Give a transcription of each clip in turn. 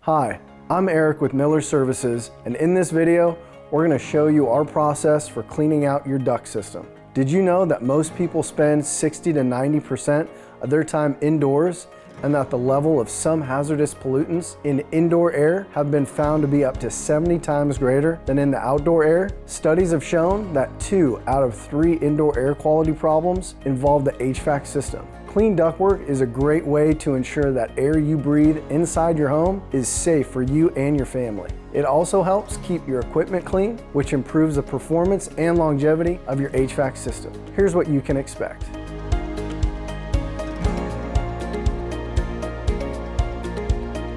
Hi, I'm Eric with Miller Services, and in this video, we're going to show you our process for cleaning out your duct system. Did you know that most people spend 60 to 90% of their time indoors, and that the level of some hazardous pollutants in indoor air have been found to be up to 70 times greater than in the outdoor air? Studies have shown that 2 out of 3 indoor air quality problems involve the HVAC system. Clean ductwork is a great way to ensure that air you breathe inside your home is safe for you and your family. It also helps keep your equipment clean, which improves the performance and longevity of your HVAC system. Here's what you can expect.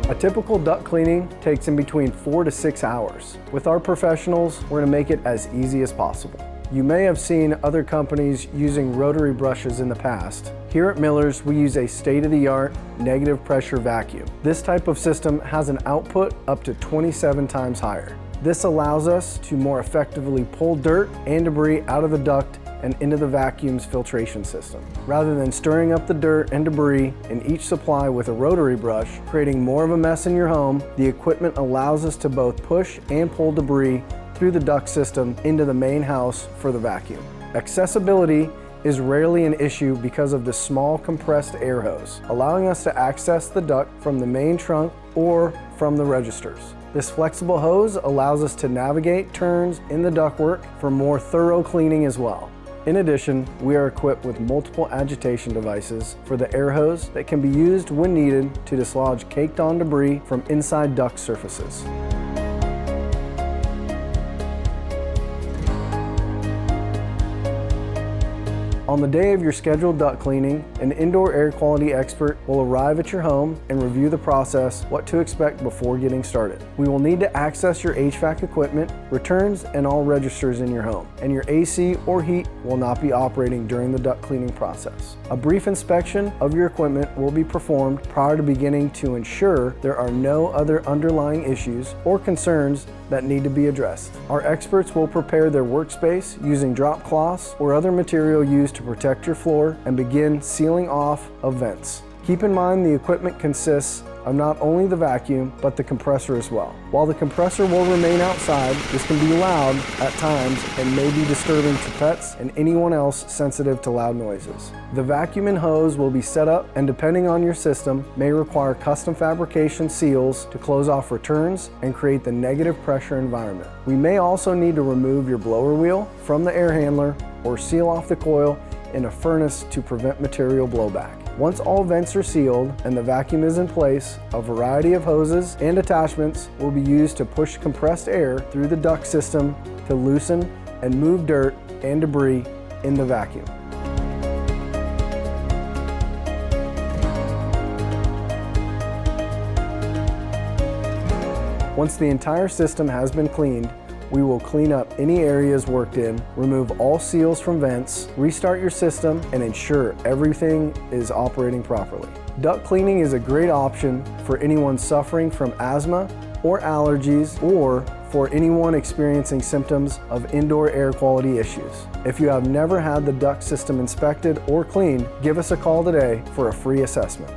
A typical duct cleaning takes in between 4 to 6 hours. With our professionals, we're going to make it as easy as possible. You may have seen other companies using rotary brushes in the past. Here at Miller's, we use a state-of-the-art negative pressure vacuum. This type of system has an output up to 27 times higher. This allows us to more effectively pull dirt and debris out of the duct and into the vacuum's filtration system. Rather than stirring up the dirt and debris in each supply with a rotary brush, creating more of a mess in your home, the equipment allows us to both push and pull debris through the duct system into the main house for the vacuum. Accessibility is rarely an issue because of the small compressed air hose, allowing us to access the duct from the main trunk or from the registers. This flexible hose allows us to navigate turns in the ductwork for more thorough cleaning as well. In addition, we are equipped with multiple agitation devices for the air hose that can be used when needed to dislodge caked-on debris from inside duct surfaces. On the day of your scheduled duct cleaning, an indoor air quality expert will arrive at your home and review the process, what to expect before getting started. We will need to access your HVAC equipment, returns, and all registers in your home, and your AC or heat will not be operating during the duct cleaning process. A brief inspection of your equipment will be performed prior to beginning to ensure there are no other underlying issues or concerns that need to be addressed. Our experts will prepare their workspace using drop cloths or other material used to protect your floor and begin sealing off of vents. Keep in mind the equipment consists of not only the vacuum, but the compressor as well. While the compressor will remain outside, this can be loud at times and may be disturbing to pets and anyone else sensitive to loud noises. The vacuum and hose will be set up and, depending on your system, may require custom fabrication seals to close off returns and create the negative pressure environment. We may also need to remove your blower wheel from the air handler or seal off the coil in a furnace to prevent material blowback. Once all vents are sealed and the vacuum is in place, a variety of hoses and attachments will be used to push compressed air through the duct system to loosen and move dirt and debris in the vacuum. Once the entire system has been cleaned, we will clean up any areas worked in, remove all seals from vents, restart your system, and ensure everything is operating properly. Duct cleaning is a great option for anyone suffering from asthma or allergies, or for anyone experiencing symptoms of indoor air quality issues. If you have never had the duct system inspected or cleaned, give us a call today for a free assessment.